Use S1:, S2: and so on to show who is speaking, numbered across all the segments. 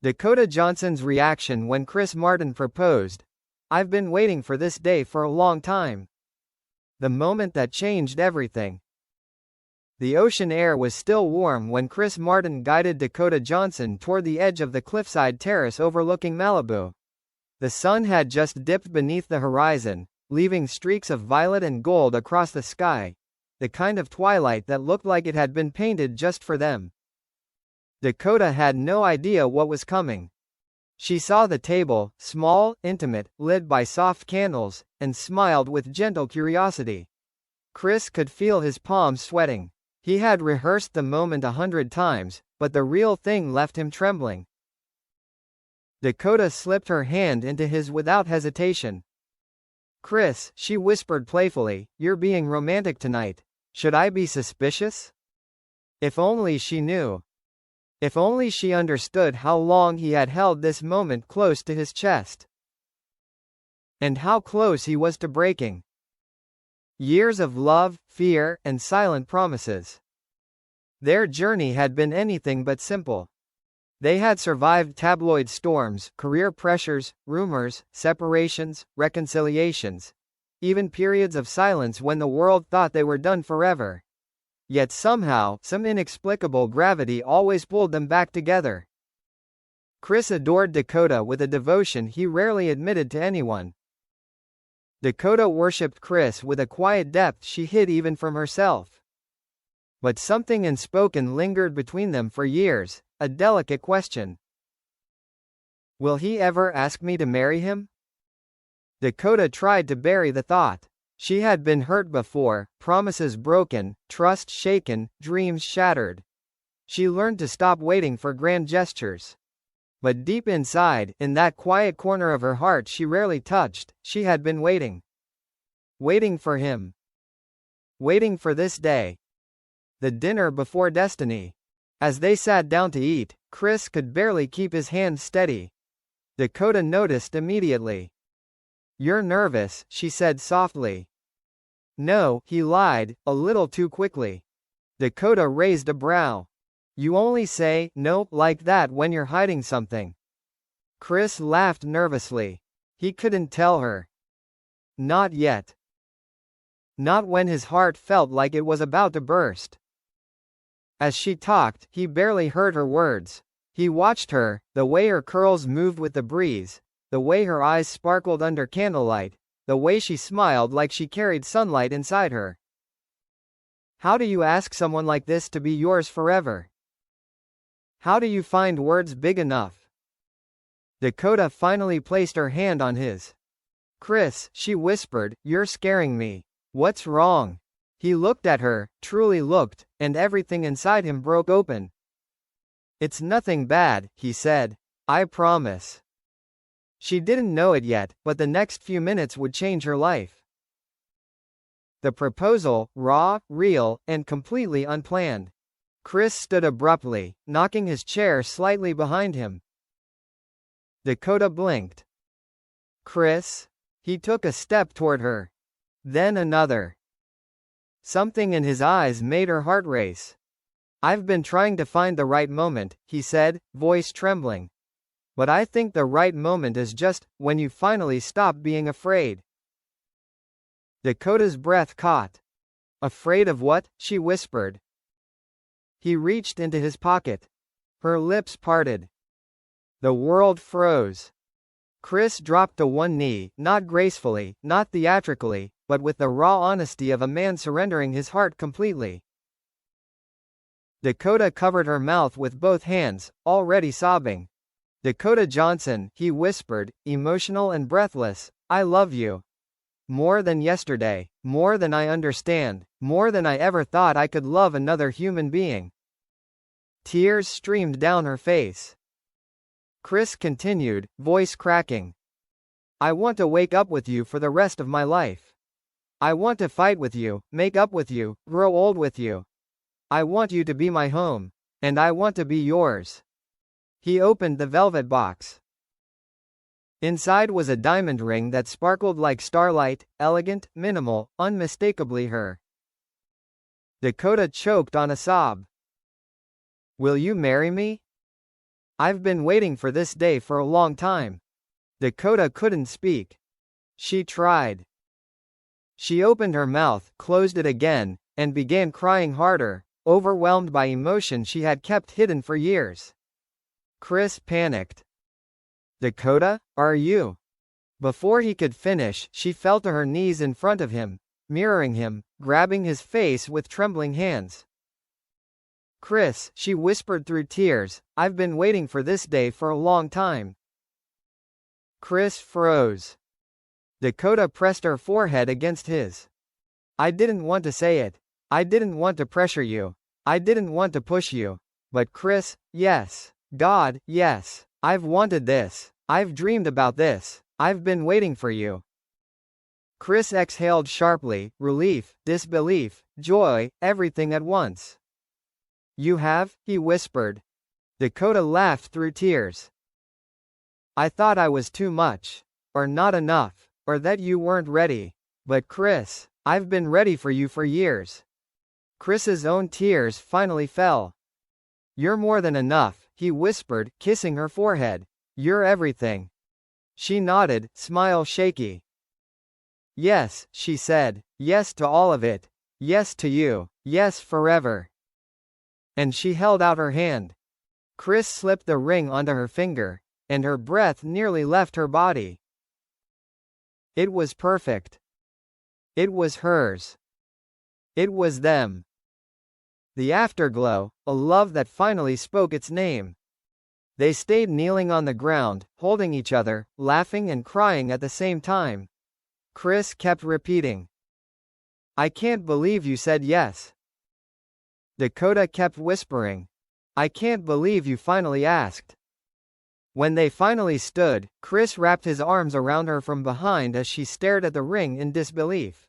S1: Dakota Johnson's reaction when Chris Martin proposed. I've been waiting for this day for a long time. The moment that changed everything. The ocean air was still warm when Chris Martin guided Dakota Johnson toward the edge of the cliffside terrace overlooking Malibu. The sun had just dipped beneath the horizon, leaving streaks of violet and gold across the sky, the kind of twilight that looked like it had been painted just for them. Dakota had no idea what was coming. She saw the table, small, intimate, lit by soft candles, and smiled with gentle curiosity. Chris could feel his palms sweating. He had rehearsed the moment 100 times, but the real thing left him trembling. Dakota slipped her hand into his without hesitation. Chris, she whispered playfully, you're being romantic tonight. Should I be suspicious? If only she knew. If only she understood how long he had held this moment close to his chest. And how close he was to breaking. Years of love, fear, and silent promises. Their journey had been anything but simple. They had survived tabloid storms, career pressures, rumors, separations, reconciliations, even periods of silence when the world thought they were done forever. Yet somehow, some inexplicable gravity always pulled them back together. Chris adored Dakota with a devotion he rarely admitted to anyone. Dakota worshipped Chris with a quiet depth she hid even from herself. But something unspoken lingered between them for years, a delicate question. Will he ever ask me to marry him? Dakota tried to bury the thought. She had been hurt before, promises broken, trust shaken, dreams shattered. She learned to stop waiting for grand gestures. But deep inside, in that quiet corner of her heart she rarely touched, she had been waiting. Waiting for him. Waiting for this day. The dinner before destiny. As they sat down to eat, Chris could barely keep his hands steady. Dakota noticed immediately. You're nervous, she said softly. No, he lied, a little too quickly. Dakota raised a brow. You only say no like that when you're hiding something. Chris laughed nervously. He couldn't tell her. Not yet. Not when his heart felt like it was about to burst. As she talked, he barely heard her words. He watched her, the way her curls moved with the breeze, the way her eyes sparkled under candlelight, the way she smiled like she carried sunlight inside her. How do you ask someone like this to be yours forever? How do you find words big enough? Dakota finally placed her hand on his. Chris, she whispered, you're scaring me. What's wrong? He looked at her, truly looked, and everything inside him broke open. It's nothing bad, he said. I promise. She didn't know it yet, but the next few minutes would change her life. The proposal, raw, real, and completely unplanned. Chris stood abruptly, knocking his chair slightly behind him. Dakota blinked. Chris? He took a step toward her. Then another. Something in his eyes made her heart race. I've been trying to find the right moment, he said, voice trembling. But I think the right moment is just when you finally stop being afraid. Dakota's breath caught. Afraid of what? She whispered. He reached into his pocket. Her lips parted. The world froze. Chris dropped to one knee, not gracefully, not theatrically, but with the raw honesty of a man surrendering his heart completely. Dakota covered her mouth with both hands, already sobbing. Dakota Johnson, he whispered, emotional and breathless, I love you. More than yesterday, more than I understand, more than I ever thought I could love another human being. Tears streamed down her face. Chris continued, voice cracking. I want to wake up with you for the rest of my life. I want to fight with you, make up with you, grow old with you. I want you to be my home. And I want to be yours. He opened the velvet box. Inside was a diamond ring that sparkled like starlight, elegant, minimal, unmistakably her. Dakota choked on a sob. Will you marry me? I've been waiting for this day for a long time. Dakota couldn't speak. She tried. She opened her mouth, closed it again, and began crying harder, overwhelmed by emotion she had kept hidden for years. Chris panicked. Dakota, are you? Before he could finish, she fell to her knees in front of him, mirroring him, grabbing his face with trembling hands. Chris, she whispered through tears, I've been waiting for this day for a long time. Chris froze. Dakota pressed her forehead against his. I didn't want to say it. I didn't want to pressure you. I didn't want to push you. But Chris, yes. God, yes. I've wanted this. I've dreamed about this. I've been waiting for you. Chris exhaled sharply, relief, disbelief, joy, everything at once. You have? He whispered. Dakota laughed through tears. I thought I was too much. Or not enough. Or that you weren't ready. But Chris, I've been ready for you for years. Chris's own tears finally fell. You're more than enough, he whispered, kissing her forehead. You're everything. She nodded, smile shaky. Yes, she said. Yes to all of it. Yes to you. Yes forever. And she held out her hand. Chris slipped the ring onto her finger, and her breath nearly left her body. It was perfect. It was hers. It was them. The afterglow, a love that finally spoke its name. They stayed kneeling on the ground, holding each other, laughing and crying at the same time. Chris kept repeating. I can't believe you said yes. Dakota kept whispering. I can't believe you finally asked. When they finally stood, Chris wrapped his arms around her from behind as she stared at the ring in disbelief.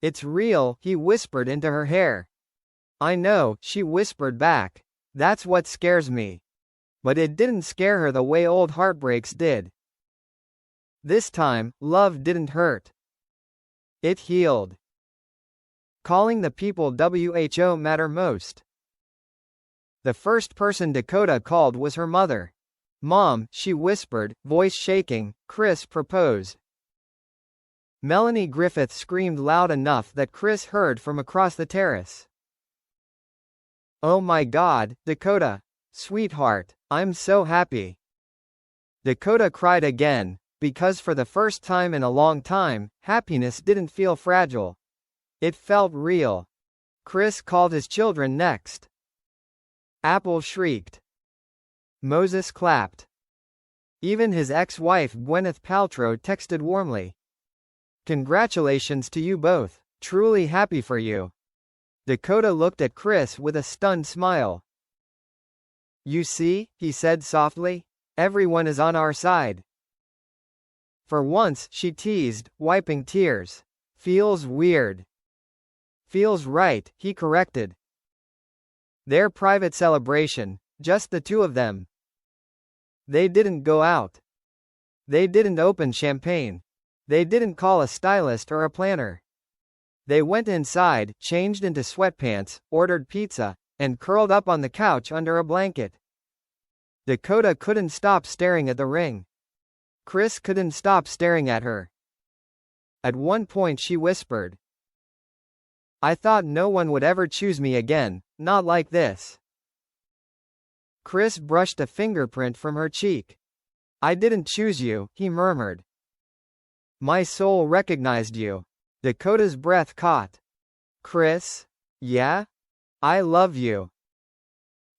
S1: It's real, he whispered into her hair. I know, she whispered back. That's what scares me. But it didn't scare her the way old heartbreaks did. This time, love didn't hurt. It healed. Calling the people who matter most. The first person Dakota called was her mother. Mom, she whispered, voice shaking, Chris proposed. Melanie Griffith screamed loud enough that Chris heard from across the terrace. Oh my God, Dakota. Sweetheart, I'm so happy. Dakota cried again, because for the first time in a long time, happiness didn't feel fragile. It felt real. Chris called his children next. Apple shrieked. Moses clapped. Even his ex-wife Gwyneth Paltrow texted warmly. Congratulations to you both. Truly happy for you. Dakota looked at Chris with a stunned smile. You see, he said softly, everyone is on our side. For once, she teased, wiping tears. Feels weird. Feels right, he corrected. Their private celebration, just the two of them. They didn't go out. They didn't open champagne. They didn't call a stylist or a planner. They went inside, changed into sweatpants, ordered pizza, and curled up on the couch under a blanket. Dakota couldn't stop staring at the ring. Chris couldn't stop staring at her. At one point she whispered. I thought no one would ever choose me again, not like this. Chris brushed a fingerprint from her cheek. I didn't choose you, he murmured. My soul recognized you. Dakota's breath caught. Chris? Yeah? I love you.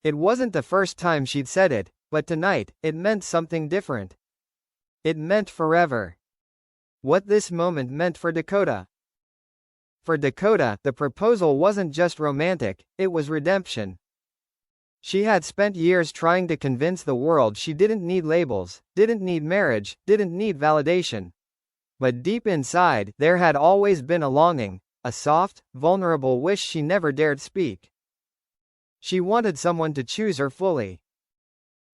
S1: It wasn't the first time she'd said it, but tonight, it meant something different. It meant forever. What this moment meant for Dakota. For Dakota, the proposal wasn't just romantic, it was redemption. She had spent years trying to convince the world she didn't need labels, didn't need marriage, didn't need validation. But deep inside, there had always been a longing, a soft, vulnerable wish she never dared speak. She wanted someone to choose her fully.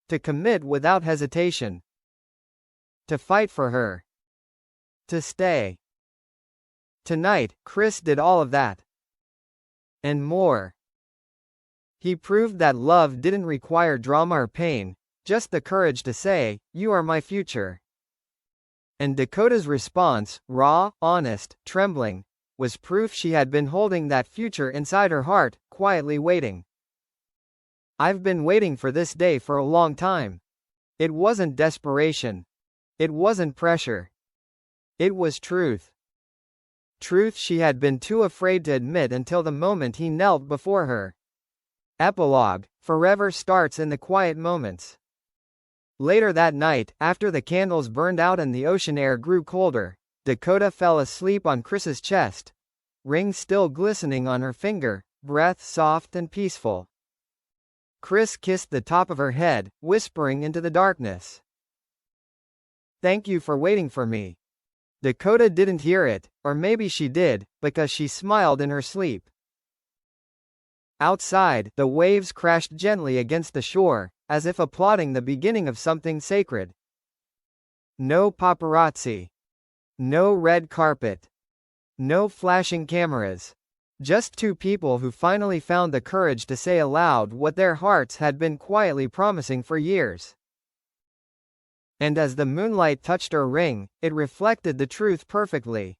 S1: To commit without hesitation. To fight for her. To stay. Tonight, Chris did all of that. And more. He proved that love didn't require drama or pain, just the courage to say, "You are my future." And Dakota's response, raw, honest, trembling, was proof she had been holding that future inside her heart, quietly waiting. "I've been waiting for this day for a long time." It wasn't desperation. It wasn't pressure. It was truth. Truth she had been too afraid to admit until the moment he knelt before her. Epilogue. Forever starts in the quiet moments. Later that night, after the candles burned out and the ocean air grew colder, Dakota fell asleep on Chris's chest, ring still glistening on her finger, breath soft and peaceful. Chris kissed the top of her head, whispering into the darkness, "Thank you for waiting for me." Dakota didn't hear it, or maybe she did, because she smiled in her sleep. Outside, the waves crashed gently against the shore, as if applauding the beginning of something sacred. No paparazzi. No red carpet. No flashing cameras. Just two people who finally found the courage to say aloud what their hearts had been quietly promising for years. And as the moonlight touched her ring, it reflected the truth perfectly.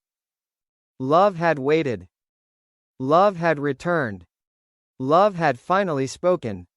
S1: Love had waited. Love had returned. Love had finally spoken.